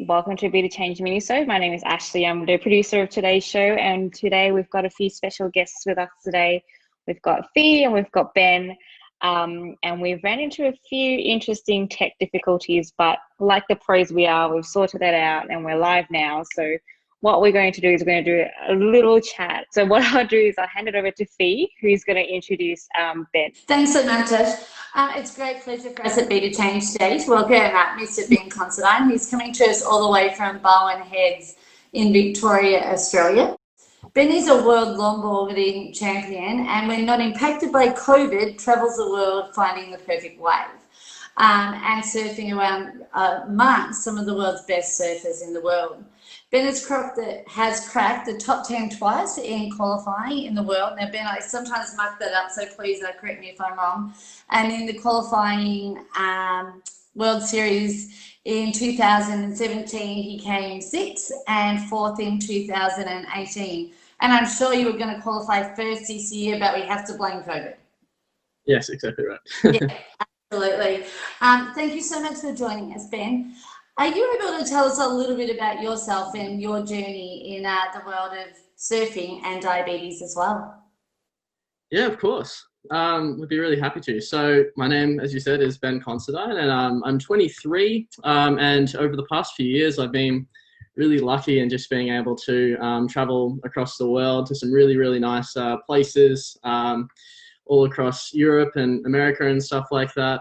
Welcome to Be the Change Minisode. My name is Ashley. I'm the producer of today's show, and today we've got a few special guests with us today. We've got Fee and we've got Ben, and we've ran into a few interesting tech difficulties, but like the pros we are, we've sorted that out and we're live now. So what we're going to do is we're going to do a little chat. So what I'll do is I'll hand it over to Fee, who's going to introduce Ben. Thanks so much, Ash. It's a great pleasure for us at Be the Change today to welcome Mr. Ben Considine. He's coming to us all the way from Bowen Heads in Victoria, Australia. Ben is a world longboarding champion, and when not impacted by COVID, travels the world finding the perfect wave and surfing around amongst some of the world's best surfers in the world. Ben has cracked the top 10 twice in qualifying in the world. Now, Ben, I sometimes muck that up, so please correct me if I'm wrong. And in the qualifying World Series in 2017, he came 6th and 4th in 2018. And I'm sure you were going to qualify first this year, but we have to blame COVID. Yes, exactly right. Yeah, absolutely. Thank you so much for joining us, Ben. Are you able to tell us a little bit about yourself and your journey in the world of surfing and diabetes as well? Yeah, of course. Would be really happy to. So my name, as you said, is Ben Considine, and I'm 23. And over the past few years, I've been really lucky in just being able to travel across the world to some really, really nice places. All across Europe and America and stuff like that,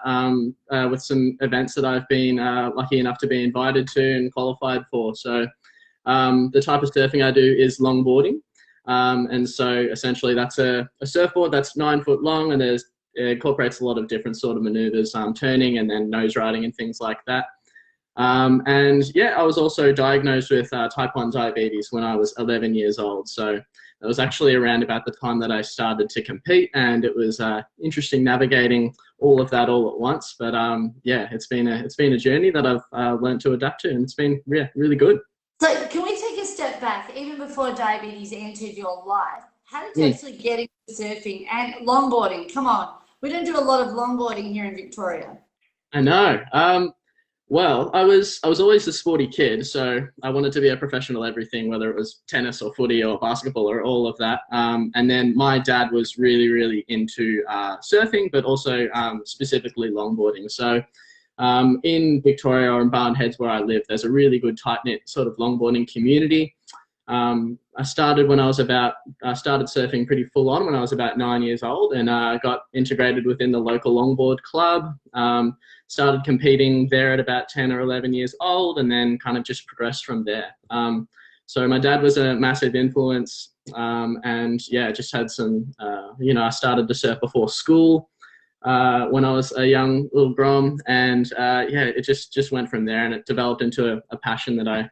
with some events that I've been lucky enough to be invited to and qualified for. So the type of surfing I do is longboarding. And so essentially that's a surfboard that's 9 foot long, and it incorporates a lot of different sort of maneuvers, turning and then nose riding and things like that. And yeah, I was also diagnosed with type 1 diabetes when I was 11 years old. So it was actually around about the time that I started to compete, and it was interesting navigating all of that all at once. But yeah, it's been a journey that I've learned to adapt to, and it's been really good. So can we take a step back? Even before diabetes entered your life, how did you actually get into surfing and longboarding? Come on, we don't do a lot of longboarding here in Victoria. I know. Well, I was always a sporty kid, so I wanted to be a professional everything, whether it was tennis or footy or basketball or all of that. And then my dad was really, really into surfing, but also specifically longboarding. So in Victoria or in Bowen Heads where I live, there's a really good tight-knit sort of longboarding community. I started surfing pretty full on when I was about 9 years old, and got integrated within the local longboard club. Started competing there at about 10 or 11 years old, and then kind of just progressed from there. So my dad was a massive influence, and yeah, just had some, I started to surf before school when I was a young little grom, and yeah, it just went from there, and it developed into a passion that I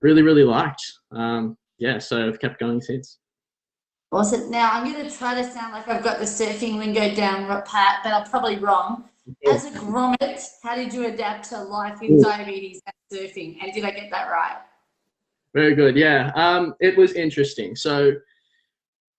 really, really liked. Yeah, so I've kept going since. Awesome. Now I'm going to try to sound like I've got the surfing lingo down pat, but I'm probably wrong. As a grommet, how did you adapt to life with diabetes and surfing? And did I get that right? Very good. Yeah. It was interesting. So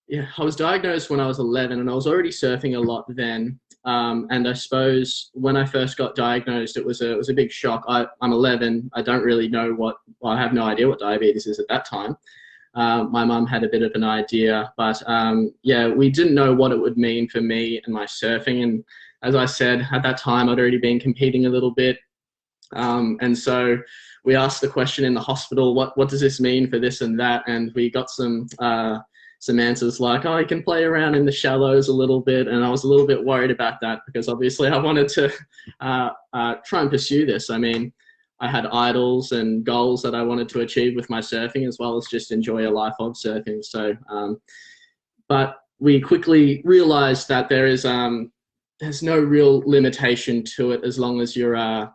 yeah, I was diagnosed when I was 11, and I was already surfing a lot then. And I suppose when I first got diagnosed, it was a big shock. I'm 11. I don't really know I have no idea what diabetes is at that time. My mum had a bit of an idea, but yeah, we didn't know what it would mean for me and my surfing. And as I said, at that time, I'd already been competing a little bit. And so we asked the question in the hospital, what does this mean for this and that? And we got some answers like, oh, you can play around in the shallows a little bit. And I was a little bit worried about that, because obviously I wanted to try and pursue this. I mean, I had idols and goals that I wanted to achieve with my surfing, as well as just enjoy a life of surfing. So, but we quickly realized that there's no real limitation to it as long as you're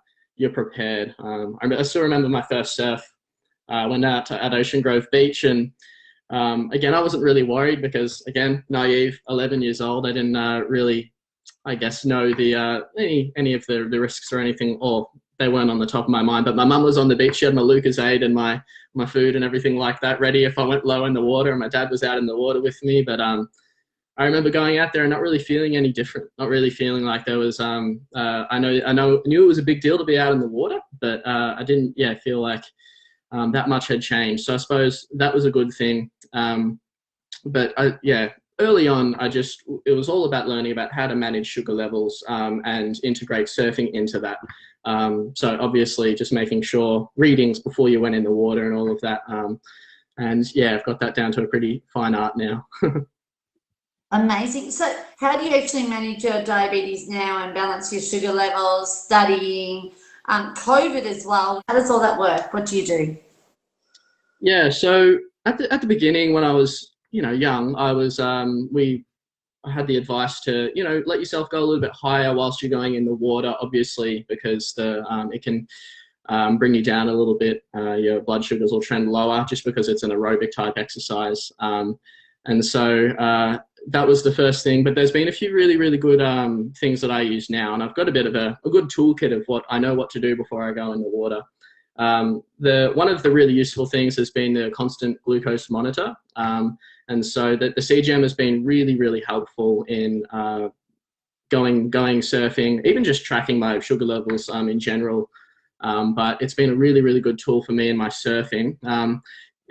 prepared. I still remember my first surf. I went out at Ocean Grove Beach, and again, I wasn't really worried because, again, naive, 11 years old. I didn't really, I guess, know the any of the risks or anything, or they weren't on the top of my mind. But my mum was on the beach. She had my Lucozade and my food and everything like that ready if I went low in the water, and my dad was out in the water with me. But I remember going out there and not really feeling any different, not really feeling like there was, I knew it was a big deal to be out in the water, but I didn't feel like that much had changed. So I suppose that was a good thing. But early on, it was all about learning about how to manage sugar levels and integrate surfing into that. So obviously just making sure readings before you went in the water and all of that. And yeah, I've got that down to a pretty fine art now. Amazing. So how do you actually manage your diabetes now and balance your sugar levels, studying, COVID as well? How does all that work? What do you do? Yeah, so at the beginning when I was, young, I was, I had the advice to, let yourself go a little bit higher whilst you're going in the water, obviously, because it can bring you down a little bit. Your blood sugars will trend lower just because it's an aerobic type exercise. And so that was the first thing, but there's been a few really, really good things that I use now, and I've got a bit of a good toolkit of what I know what to do before I go in the water. One of the really useful things has been the constant glucose monitor, and so the CGM has been really, really helpful in going surfing, even just tracking my sugar levels in general. But it's been a really, really good tool for me in my surfing.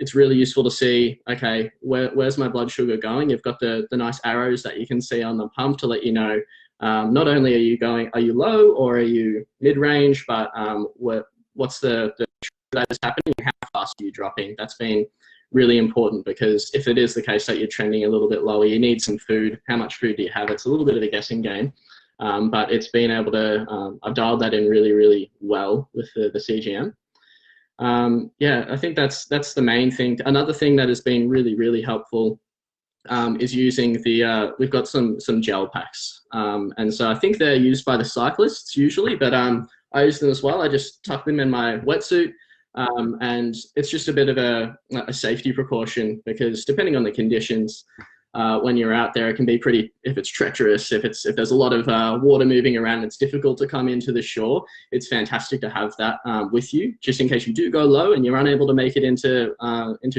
It's really useful to see, okay, where's my blood sugar going? You've got the nice arrows that you can see on the pump to let you know, not only are you low or are you mid-range, but what's the that is happening and how fast are you dropping? That's been really important, because if it is the case that you're trending a little bit lower, you need some food. How much food do you have? It's a little bit of a guessing game, but it's been able to, I've dialed that in really, really well with the CGM. I think that's the main thing. Another thing that has been really, really helpful is using we've got some gel packs. And so I think they're used by the cyclists usually, but I use them as well. I just tuck them in my wetsuit, and it's just a bit of a safety precaution, because depending on the conditions, when you're out there, it can be pretty, if it's treacherous, if there's a lot of water moving around, it's difficult to come into the shore. It's fantastic to have that with you, just in case you do go low and you're unable to make it into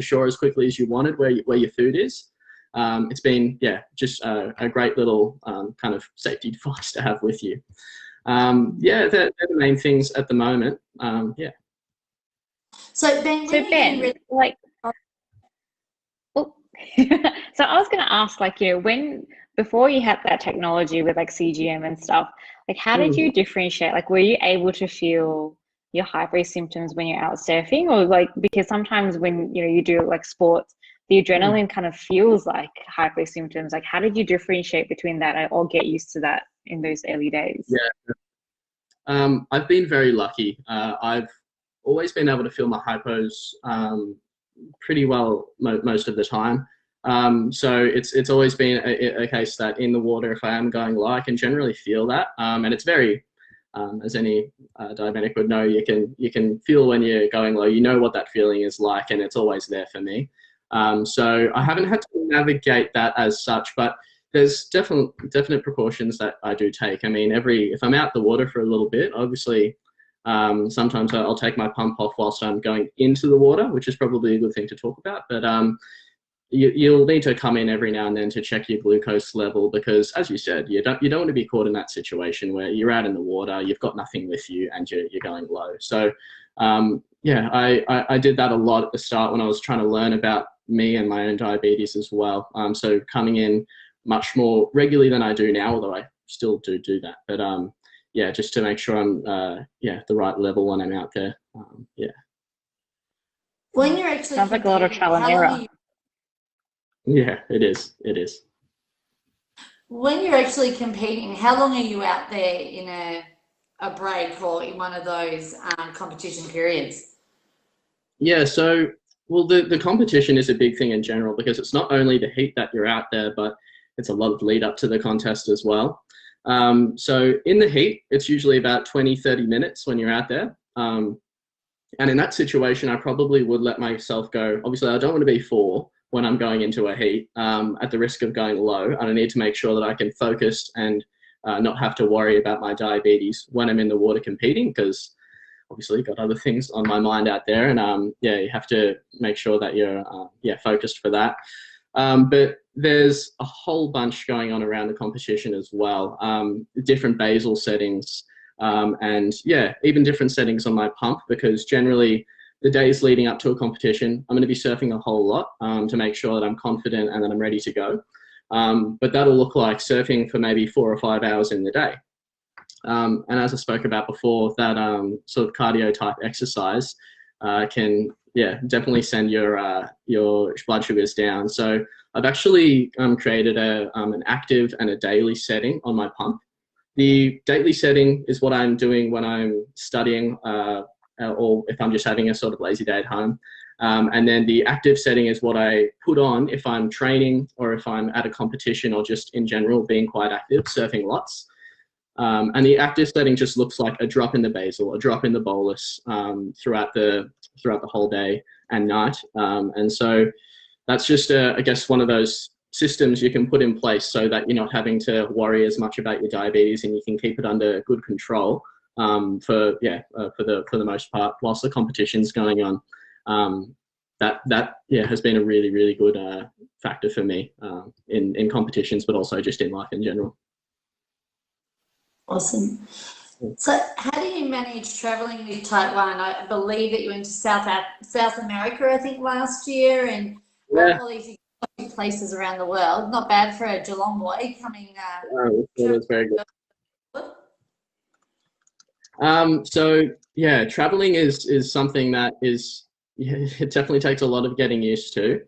shore as quickly as you wanted, where your food is. It's been, just a great little kind of safety device to have with you. They're the main things at the moment. So Ben, so I was going to ask, before you had that technology with CGM and stuff, how did you differentiate? Were you able to feel your hypo symptoms when you're out surfing, or because sometimes when you do sports, the adrenaline kind of feels like hypo symptoms. How did you differentiate between that or get used to that in those early days? Yeah, I've been very lucky. I've always been able to feel my hypos pretty well most of the time. So it's always been a case that in the water, if I am going low, I can generally feel that. And it's very, as any diabetic would know, you can feel when you're going low. You know what that feeling is like, and it's always there for me. So I haven't had to navigate that as such, but there's definite precautions that I do take. I mean, if I'm out the water for a little bit, obviously, sometimes I'll take my pump off whilst I'm going into the water, which is probably a good thing to talk about. But you'll need to come in every now and then to check your glucose level, because, as you said, you don't want to be caught in that situation where you're out in the water, you've got nothing with you, and you're going low. So I did that a lot at the start when I was trying to learn about me and my own diabetes as well. So coming in much more regularly than I do now, although I still do that. But just to make sure I'm the right level when I'm out there. When you're actually sounds like a lot of trial and error. Yeah, it is. When you're actually competing, how long are you out there in a break or in one of those competition periods? Yeah, so, well, the competition is a big thing in general, because it's not only the heat that you're out there, but it's a lot of lead up to the contest as well. So in the heat, it's usually about 20-30 minutes when you're out there. And in that situation, I probably would let myself go. Obviously, I don't want to be 4 when I'm going into a heat, at the risk of going low. And I need to make sure that I can focus and not have to worry about my diabetes when I'm in the water competing, because obviously you've got other things on my mind out there. And you have to make sure that you're focused for that. But there's a whole bunch going on around the competition as well. Different basal settings, And yeah, even different settings on my pump, because generally the days leading up to a competition, I'm going to be surfing a whole lot to make sure that I'm confident and that I'm ready to go. But that'll look like surfing for maybe 4 or 5 hours in the day. And as I spoke about before, that sort of cardio type exercise can, yeah, definitely send your blood sugars down. So I've actually created an active and a daily setting on my pump. The daily setting is what I'm doing when I'm studying or if I'm just having a sort of lazy day at home. And then the active setting is what I put on if I'm training or if I'm at a competition or just in general being quite active, surfing lots. And the active setting just looks like a drop in the basal, a drop in the bolus throughout the whole day and night. And so that's just, I guess, one of those systems you can put in place so that you're not having to worry as much about your diabetes and you can keep it under good control for the most part whilst the competition's going on. That has been a really, really good factor for me in competitions, but also just in life in general. Awesome. So how do you manage traveling with type 1? I believe that you went to South America, I think, last year, and all these places around the world. Not bad for a Geelong boy coming. That's very good. So yeah, traveling is something that is, it definitely takes a lot of getting used to.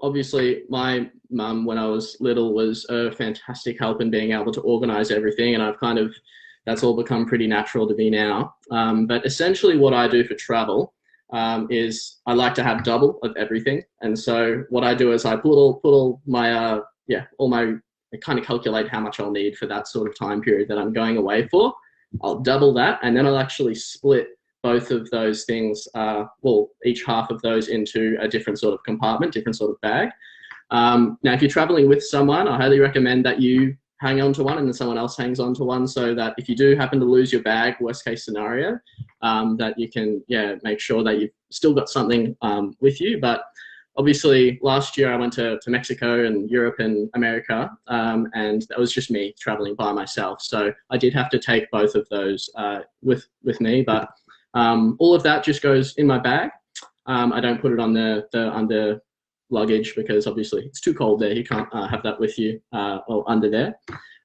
Obviously, my mum, when I was little, was a fantastic help in being able to organise everything, and that's all become pretty natural to me now. But essentially what I do for travel is I like to have double of everything. And so what I do is I put all my, I kind of calculate how much I'll need for that sort of time period that I'm going away for. I'll double that, and then I'll actually split both of those things, each half of those into a different sort of compartment, different sort of bag. Now, if you're traveling with someone, I highly recommend that you hang on to one and then someone else hangs on to one, so that if you do happen to lose your bag, worst case scenario, that you can, make sure that you've still got something with you. But obviously, last year I went to Mexico and Europe and America, and that was just me traveling by myself. So I did have to take both of those with me, but all of that just goes in my bag. I don't put it on the under luggage because obviously it's too cold there. You can't have that with you or under there.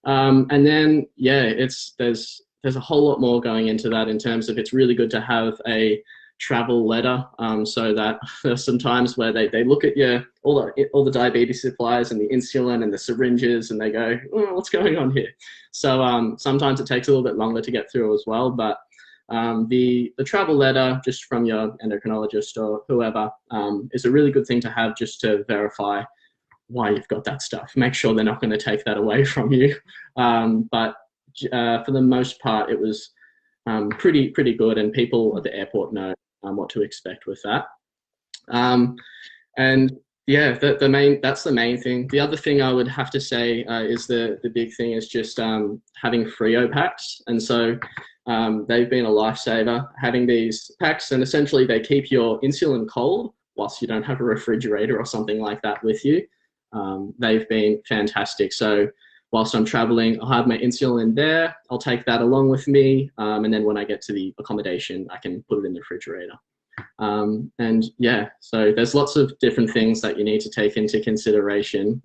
And then there's a whole lot more going into that in terms of it's really good to have a travel letter, so that there's some times where they look at all the diabetes supplies and the insulin and the syringes, and they go, what's going on here? So sometimes it takes a little bit longer to get through as well, but the travel letter just from your endocrinologist or whoever is a really good thing to have, just to verify why you've got that stuff. Make sure they're not going to take that away from you. But for the most part, it was pretty good, and people at the airport know what to expect with that. And yeah, that's the main thing. The other thing I would have to say is the big thing is just having Freo Packs. And so they've been a lifesaver, having these packs, and essentially they keep your insulin cold whilst you don't have a refrigerator or something like that with you. They've been fantastic. So whilst I'm traveling, I'll have my insulin there. I'll take that along with me. And then when I get to the accommodation, I can put it in the refrigerator. And yeah, so there's lots of different things that you need to take into consideration.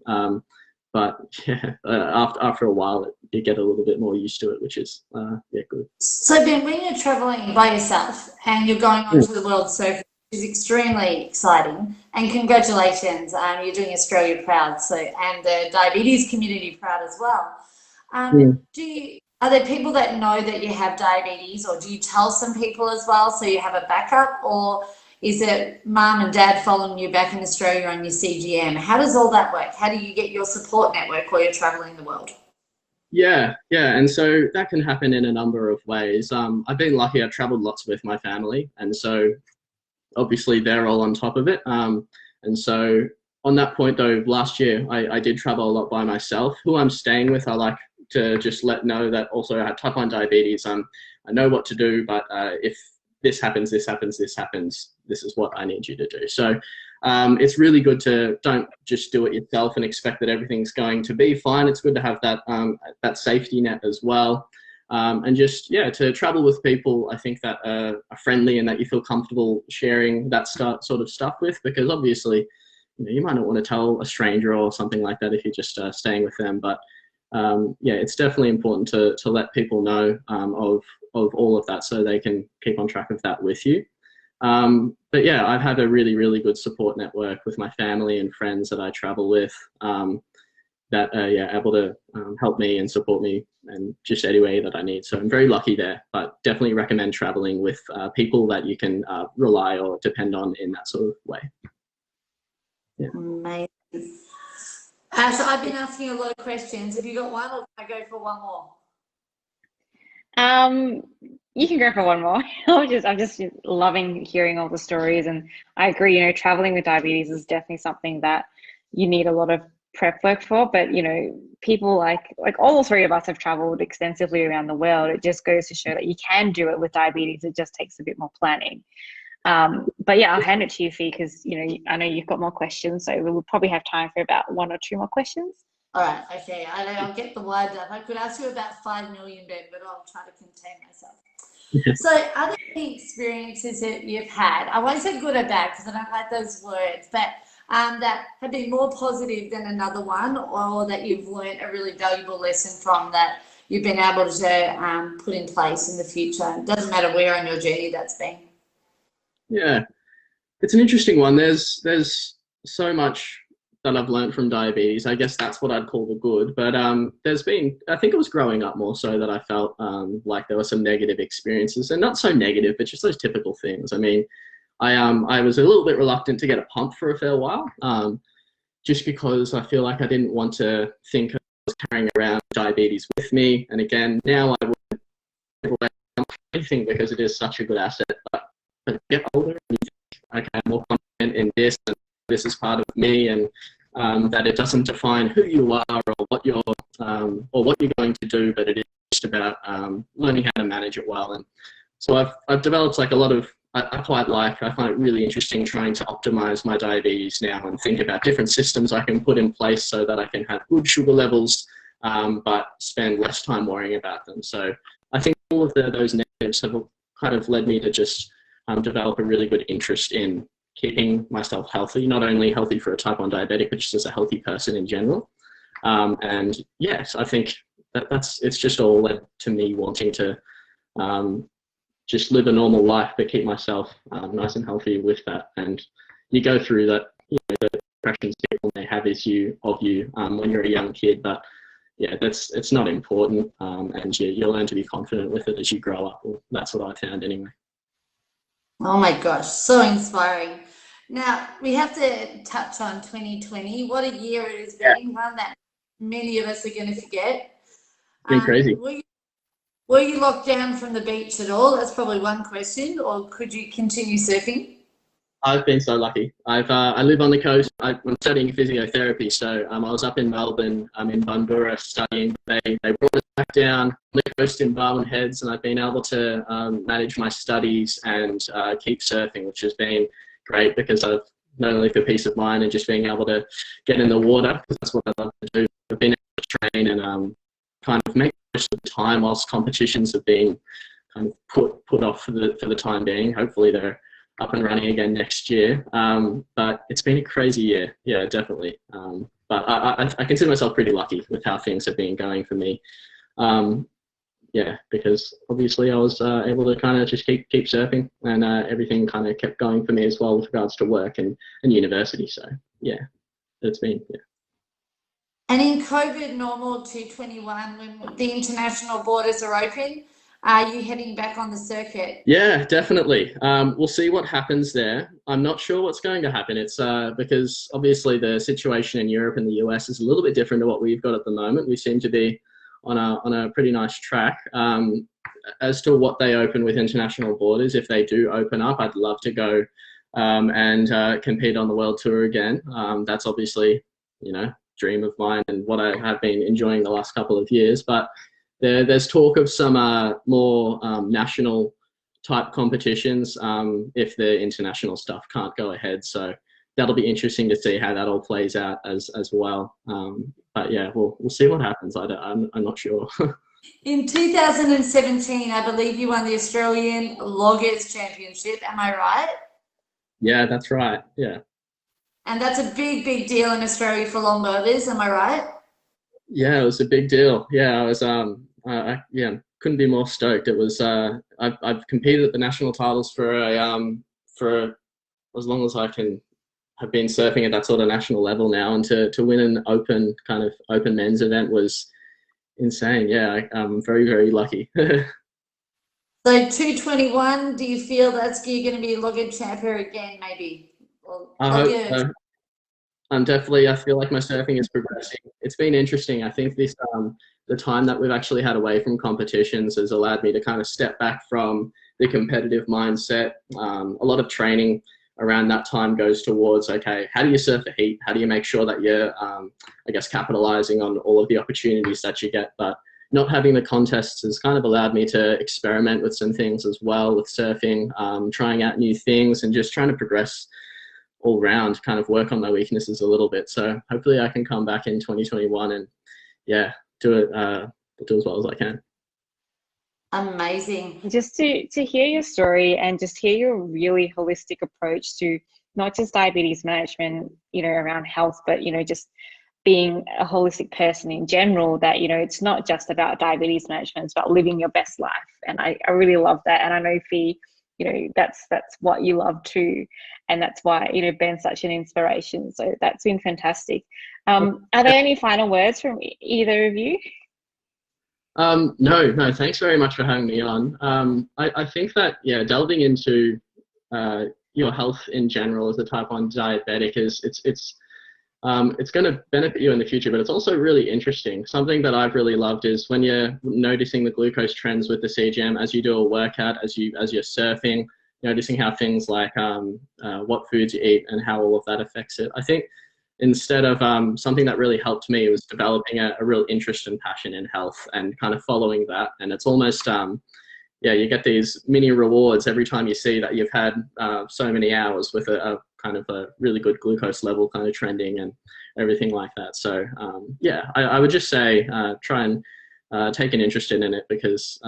But yeah, after a while, you get a little bit more used to it, which is good. So Ben, when you're traveling by yourself and you're going on to the World Surf, which is extremely exciting, and congratulations, you're doing Australia proud, and the diabetes community proud as well. Are there people that know that you have diabetes, or do you tell some people as well so you have a backup, or is it mum and dad following you back in Australia on your CGM? How does all that work? How do you get your support network while you're traveling the world? Yeah, and so that can happen in a number of ways. I've been lucky. I've traveled lots with my family, and so obviously they're all on top of it. And so on that point though, last year I did travel a lot by myself. Who I'm staying with, I like to just let know that also I have type 1 diabetes. I know what to do, but if this happens, this is what I need you to do. So it's really good to don't just do it yourself and expect that everything's going to be fine. It's good to have that that safety net as well. And just, yeah, to travel with people, I think that are friendly and that you feel comfortable sharing that sort of stuff with, because obviously, you know, you might not want to tell a stranger or something like that if you're just staying with them. But yeah, it's definitely important to let people know of all of that so they can keep on track of that with you. But yeah, I've had a really, really good support network with my family and friends that I travel with, that are able to help me and support me and just any way that I need. So I'm very lucky there, but definitely recommend traveling with people that you can rely or depend on in that sort of way. Yeah. Amazing. So I've been asking a lot of questions. Have you got one, or can I go for one more? You can go for one more. I'm just loving hearing all the stories, and I agree, you know, traveling with diabetes is definitely something that you need a lot of prep work for. But you know, people like all three of us have traveled extensively around the world. It just goes to show that you can do it with diabetes. It just takes a bit more planning. But yeah, I'll hand it to you, Fee, because you know, I know you've got more questions, so we'll probably have time for about one or two more questions. All right, okay. I'll get the word up. I could ask you about 5 million, Ben, but I'll try to contain myself. So, other experiences that you've had, I won't say good or bad because I don't like those words, but that have been more positive than another one, or that you've learned a really valuable lesson from that you've been able to put in place in the future. It doesn't matter where on your journey that's been. Yeah, it's an interesting one. There's so much that I've learned from diabetes. I guess that's what I'd call the good. But there's been, I think it was growing up more so that I felt like there were some negative experiences, and not so negative, but just those typical things. I mean, I was a little bit reluctant to get a pump for a fair while, just because I feel like I didn't want to think I was carrying around diabetes with me. And again, now I wouldn't anything because it is such a good asset. But as you get older, and you think, okay, I'm more confident in this, and this is part of me, and that it doesn't define who you are or what you're going to do, but it is just about learning how to manage it well. And so I've developed like a lot of, I find it really interesting trying to optimize my diabetes now and think about different systems I can put in place so that I can have good sugar levels, but spend less time worrying about them. So I think all of those negatives have kind of led me to just develop a really good interest in keeping myself healthy, not only healthy for a type 1 diabetic, but just as a healthy person in general. And yes, I think it's just all led to me wanting to just live a normal life, but keep myself nice and healthy with that. And you go through that, you know, the impressions people may have of you when you're a young kid, but yeah, it's not important, and you learn to be confident with it as you grow up. Well, that's what I found anyway. Oh my gosh, so inspiring. Now, we have to touch on 2020. What a year it has been, one that many of us are going to forget. It's been crazy. Were you locked down from the beach at all? That's probably one question. Or could you continue surfing? I've been so lucky. I live on the coast. I'm studying physiotherapy, so I was up in Melbourne. I'm in Bundoora studying. They brought us back down on the coast in Barwon Heads, and I've been able to manage my studies and keep surfing, which has been great because I've not only for peace of mind and just being able to get in the water, because that's what I love to do. I've been able to train and kind of make most of the time whilst competitions have been kind of put off for the time being. Hopefully they're up and running again next year. But it's been a crazy year. Yeah, definitely. But I consider myself pretty lucky with how things have been going for me. Yeah, because obviously I was able to kind of just keep surfing, and everything kind of kept going for me as well with regards to work and university. So yeah, it's been, yeah. And in COVID normal 221, when the international borders are open, are you heading back on the circuit? Yeah, definitely. We'll see what happens there. I'm not sure what's going to happen. It's because obviously the situation in Europe and the US is a little bit different to what we've got at the moment. We seem to be on a pretty nice track. As to what they open with international borders, if they do open up, I'd love to go and compete on the world tour again. That's obviously, you know, dream of mine and what I have been enjoying the last couple of years. But there's talk of some more national type competitions if the international stuff can't go ahead. So that'll be interesting to see how that all plays out as well. But yeah, we'll see what happens. I'm not sure. In 2017, I believe you won the Australian Loggers Championship. Am I right? Yeah, that's right. Yeah. And that's a big, big deal in Australia for longboarders. Am I right? Yeah, it was a big deal. Yeah, I was yeah, couldn't be more stoked. It was I've competed at the national titles for as long as I can have been surfing at that sort of national level now, and to win an open men's event was insane. Yeah, I'm very, very lucky. So 221, do you feel that's you're going to be a logger champion again, maybe? I hope so. I feel like my surfing is progressing. It's been interesting. I think this the time that we've actually had away from competitions has allowed me to kind of step back from the competitive mindset. A lot of training around that time goes towards, okay, how do you surf a heat? How do you make sure that you're, I guess, capitalizing on all of the opportunities that you get? But not having the contests has kind of allowed me to experiment with some things as well with surfing, trying out new things and just trying to progress all round, kind of work on my weaknesses a little bit. So hopefully I can come back in 2021 and yeah, do as well as I can. Amazing. Just to hear your story and just hear your really holistic approach to not just diabetes management, around health, but, just being a holistic person in general, that, it's not just about diabetes management, it's about living your best life. And I really love that. And I know Fee, that's what you love too. And that's why, Ben's such an inspiration. So that's been fantastic. Are there any final words from either of you? No, thanks very much for having me on. I think that, yeah, delving into your health in general as a type 1 diabetic it's going to benefit you in the future, but it's also really interesting. Something that I've really loved is when you're noticing the glucose trends with the CGM as you do a workout, as you're surfing, noticing how things like what foods you eat and how all of that affects it. I think instead of something that really helped me was developing a real interest and passion in health and kind of following that. And it's almost, yeah, you get these mini rewards every time you see that you've had so many hours with a kind of a really good glucose level kind of trending and everything like that. So yeah, I would just say try and take an interest in it, because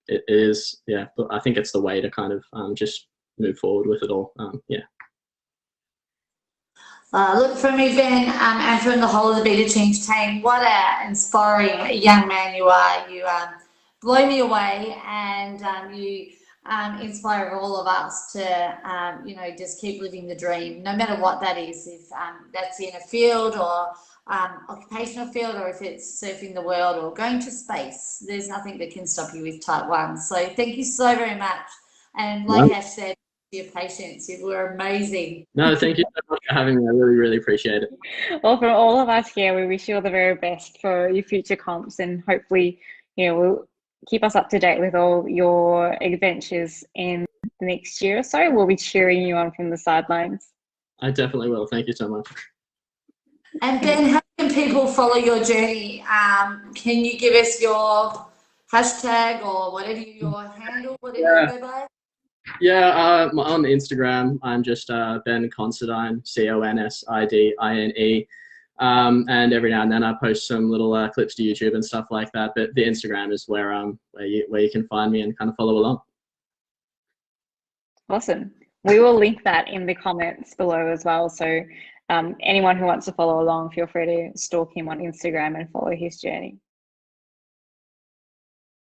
it is, yeah, I think it's the way to kind of just move forward with it all. Yeah. Look, from me, Ben, and from the whole of the Beta Change team, what an inspiring young man you are. You blow me away, and you inspire all of us to, just keep living the dream, no matter what that is, if that's in a field or occupational field, or if it's surfing the world or going to space. There's nothing that can stop you with type 1. So thank you so very much. And like Ash said, your patience, you were amazing. No, thank you so much for having me. I really, really appreciate it. Well, from all of us here, we wish you all the very best for your future comps, and hopefully, we'll keep us up to date with all your adventures in the next year or so. We'll be cheering you on from the sidelines. I definitely will. Thank you so much. And Ben, how can people follow your journey? Can you give us your hashtag or whatever your handle, whatever you go by? Yeah, on Instagram, I'm just Ben Considine, CONSIDINE. And every now and then I post some little clips to YouTube and stuff like that. But the Instagram is where you can find me and kind of follow along. Awesome. We will link that in the comments below as well. So anyone who wants to follow along, feel free to stalk him on Instagram and follow his journey.